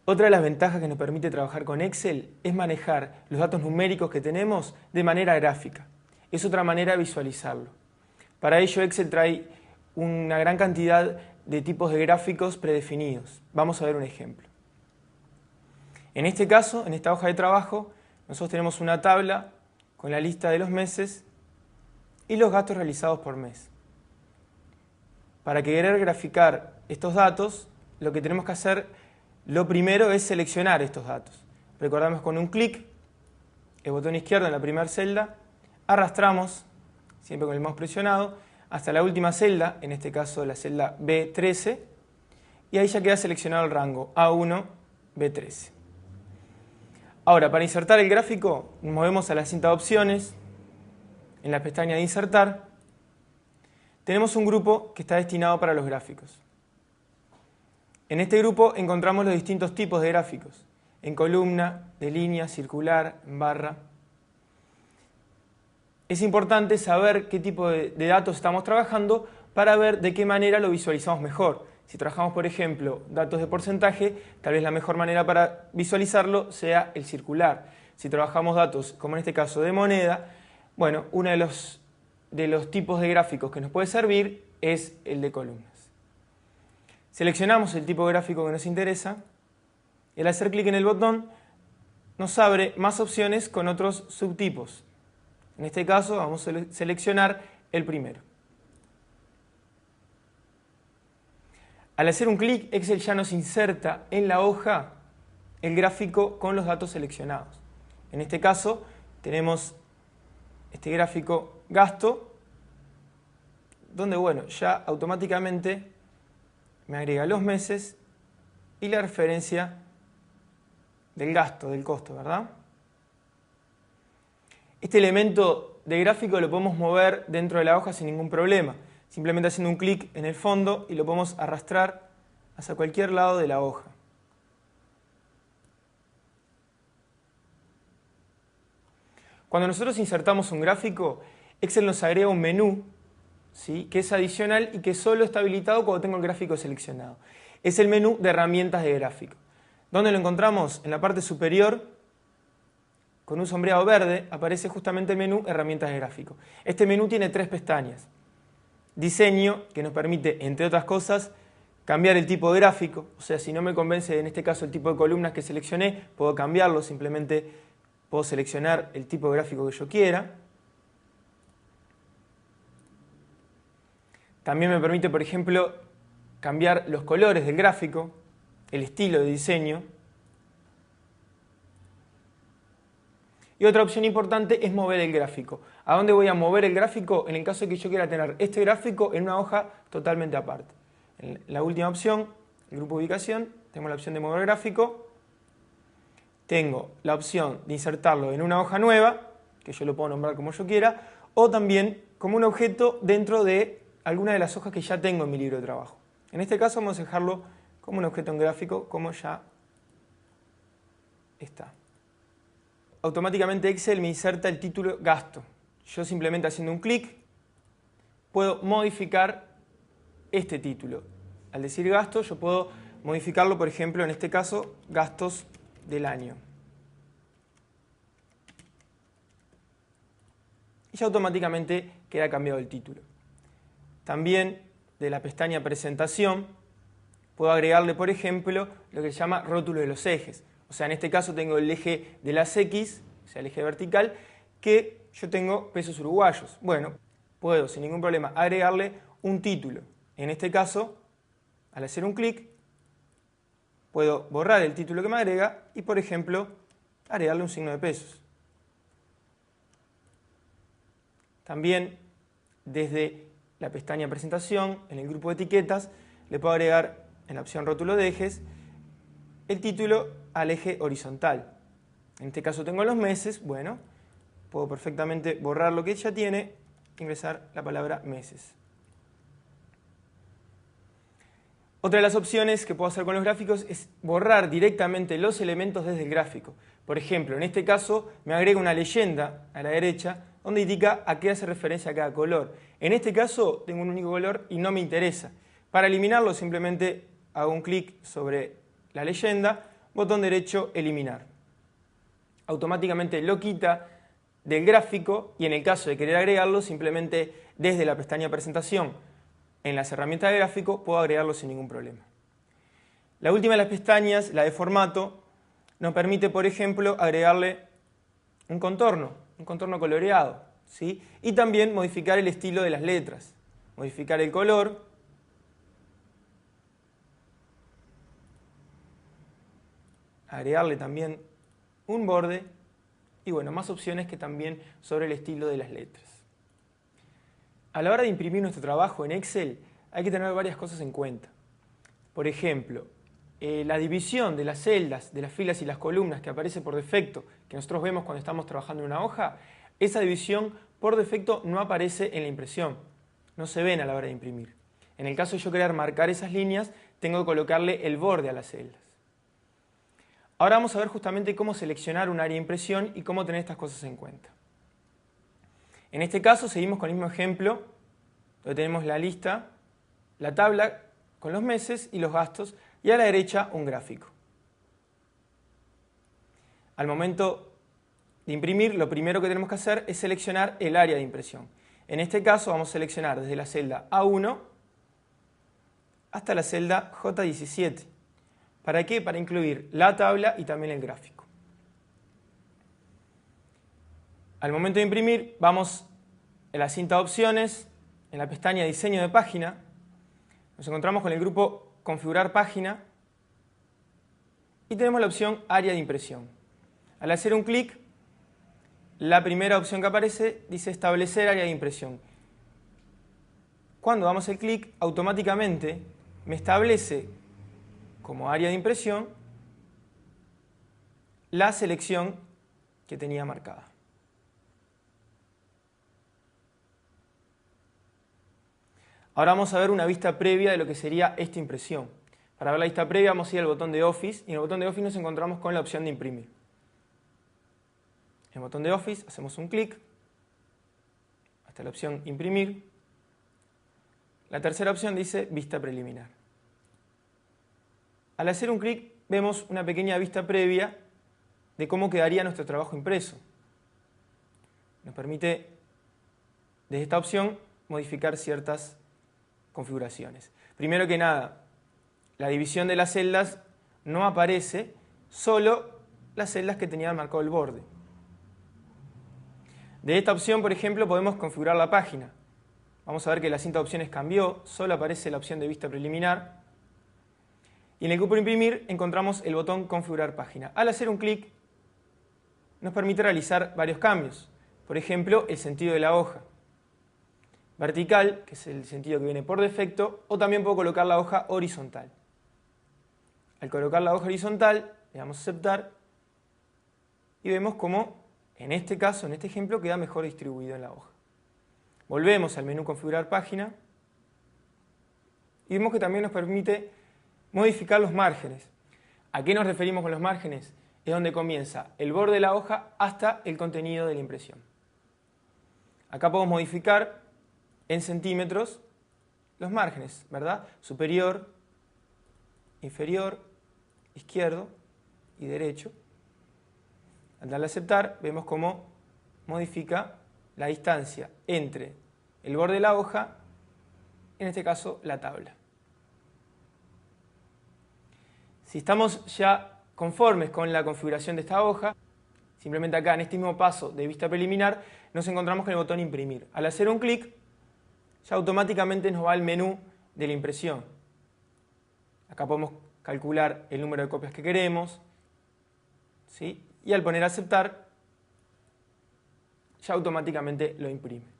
Otra de las ventajas que nos permite trabajar con Excel es manejar los datos numéricos que tenemos de manera gráfica. Es otra manera de visualizarlo. Para ello Excel trae una gran cantidad de tipos de gráficos predefinidos. Vamos a ver un ejemplo. En este caso, en esta hoja de trabajo, nosotros tenemos una tabla con la lista de los meses y los gastos realizados por mes. Para querer graficar estos datos, lo que tenemos que hacer, lo primero es seleccionar estos datos. Recordamos con un clic, el botón izquierdo en la primera celda, arrastramos, siempre con el mouse presionado, hasta la última celda, en este caso la celda B13, y ahí ya queda seleccionado el rango A1, B13. Ahora, para insertar el gráfico, nos movemos a la cinta de opciones, en la pestaña de insertar, tenemos un grupo que está destinado para los gráficos. En este grupo encontramos los distintos tipos de gráficos, en columna, de línea, circular, en barra. Es importante saber qué tipo de datos estamos trabajando para ver de qué manera lo visualizamos mejor. Si trabajamos, por ejemplo, datos de porcentaje, tal vez la mejor manera para visualizarlo sea el circular. Si trabajamos datos, como en este caso de moneda, bueno, uno de los tipos de gráficos que nos puede servir es el de columnas. Seleccionamos el tipo de gráfico que nos interesa y al hacer clic en el botón nos abre más opciones con otros subtipos. En este caso vamos a seleccionar el primero. Al hacer un clic, Excel ya nos inserta en la hoja el gráfico con los datos seleccionados. En este caso tenemos este gráfico gasto, donde bueno, ya automáticamente me agrega los meses y la referencia del gasto, del costo, ¿verdad? Este elemento de gráfico lo podemos mover dentro de la hoja sin ningún problema, simplemente haciendo un clic en el fondo y lo podemos arrastrar hacia cualquier lado de la hoja. Cuando nosotros insertamos un gráfico, Excel nos agrega un menú, ¿sí?, que es adicional y que solo está habilitado cuando tengo el gráfico seleccionado. Es el menú de herramientas de gráfico. ¿Dónde lo encontramos? En la parte superior, con un sombreado verde, aparece justamente el menú herramientas de gráfico. Este menú tiene tres pestañas. Diseño, que nos permite, entre otras cosas, cambiar el tipo de gráfico. O sea, si no me convence, en este caso, el tipo de columnas que seleccioné, puedo cambiarlo, simplemente puedo seleccionar el tipo de gráfico que yo quiera. También me permite, por ejemplo, cambiar los colores del gráfico, el estilo de diseño. Y otra opción importante es mover el gráfico. ¿A dónde voy a mover el gráfico? En el caso de que yo quiera tener este gráfico en una hoja totalmente aparte. En la última opción, el grupo de ubicación, tengo la opción de mover gráfico. Tengo la opción de insertarlo en una hoja nueva, que yo lo puedo nombrar como yo quiera, o también como un objeto dentro de alguna de las hojas que ya tengo en mi libro de trabajo. En este caso vamos a dejarlo como un objeto en gráfico, como ya está. Automáticamente Excel me inserta el título gasto. Yo simplemente haciendo un clic puedo modificar este título. Al decir gasto yo puedo modificarlo, por ejemplo, en este caso, gastos del año. Y ya automáticamente queda cambiado el título. También de la pestaña presentación puedo agregarle, por ejemplo, lo que se llama rótulo de los ejes. O sea, en este caso tengo el eje de las X, o sea, el eje vertical, que yo tengo pesos uruguayos. Bueno, puedo sin ningún problema agregarle un título. En este caso, al hacer un clic, puedo borrar el título que me agrega y, por ejemplo, agregarle un signo de pesos. También, desde la pestaña presentación, en el grupo de etiquetas, le puedo agregar en la opción rótulo de ejes el título al eje horizontal. En este caso tengo los meses, bueno, puedo perfectamente borrar lo que ya tiene e ingresar la palabra meses. Otra de las opciones que puedo hacer con los gráficos es borrar directamente los elementos desde el gráfico. Por ejemplo, en este caso me agrega una leyenda a la derecha donde indica a qué hace referencia a cada color. En este caso tengo un único color y no me interesa. Para eliminarlo simplemente hago un clic sobre la leyenda, botón derecho eliminar. Automáticamente lo quita del gráfico y en el caso de querer agregarlo, simplemente desde la pestaña presentación en las herramientas de gráfico puedo agregarlo sin ningún problema. La última de las pestañas, la de formato, nos permite, por ejemplo, agregarle un contorno coloreado, ¿sí? Y también modificar el estilo de las letras, modificar el color, agregarle también un borde y bueno, más opciones que también sobre el estilo de las letras. A la hora de imprimir nuestro trabajo en Excel hay que tener varias cosas en cuenta. Por ejemplo, la división de las celdas, de las filas y las columnas que aparece por defecto, que nosotros vemos cuando estamos trabajando en una hoja, esa división por defecto no aparece en la impresión, no se ven a la hora de imprimir. En el caso de yo querer marcar esas líneas, tengo que colocarle el borde a las celdas. Ahora vamos a ver justamente cómo seleccionar un área de impresión y cómo tener estas cosas en cuenta. En este caso seguimos con el mismo ejemplo, donde tenemos la lista, la tabla con los meses y los gastos, y a la derecha un gráfico. Al momento de imprimir, lo primero que tenemos que hacer es seleccionar el área de impresión. En este caso vamos a seleccionar desde la celda A1 hasta la celda J17. ¿Para qué? Para incluir la tabla y también el gráfico. Al momento de imprimir, vamos en la cinta de opciones, en la pestaña Diseño de página, nos encontramos con el grupo Configurar página y tenemos la opción Área de impresión. Al hacer un clic, la primera opción que aparece dice Establecer área de impresión. Cuando damos el clic, automáticamente me establece como área de impresión la selección que tenía marcada. Ahora vamos a ver una vista previa de lo que sería esta impresión. Para ver la vista previa vamos a ir al botón de Office y en el botón de Office nos encontramos con la opción de imprimir. En el botón de Office hacemos un clic hasta la opción imprimir. La tercera opción dice vista preliminar. Al hacer un clic vemos una pequeña vista previa de cómo quedaría nuestro trabajo impreso. Nos permite desde esta opción modificar ciertas configuraciones. Primero que nada, la división de las celdas no aparece, solo las celdas que tenían marcado el borde. De esta opción, por ejemplo, podemos configurar la página. Vamos a ver que la cinta de opciones cambió, solo aparece la opción de vista preliminar. Y en el grupo imprimir encontramos el botón configurar página. Al hacer un clic nos permite realizar varios cambios. Por ejemplo, el sentido de la hoja. Vertical, que es el sentido que viene por defecto, o también puedo colocar la hoja horizontal. Al colocar la hoja horizontal, le damos a aceptar y vemos cómo, en este caso, en este ejemplo, queda mejor distribuido en la hoja. Volvemos al menú configurar página y vemos que también nos permite modificar los márgenes. ¿A qué nos referimos con los márgenes? Es donde comienza el borde de la hoja hasta el contenido de la impresión. Acá podemos modificar en centímetros los márgenes, ¿verdad? Superior, inferior, izquierdo y derecho. Al darle a aceptar, vemos cómo modifica la distancia entre el borde de la hoja, en este caso la tabla. Si estamos ya conformes con la configuración de esta hoja, simplemente acá en este mismo paso de vista preliminar, nos encontramos con el botón imprimir. Al hacer un clic, ya automáticamente nos va al menú de la impresión. Acá podemos calcular el número de copias que queremos, ¿sí? Y al poner aceptar, ya automáticamente lo imprime.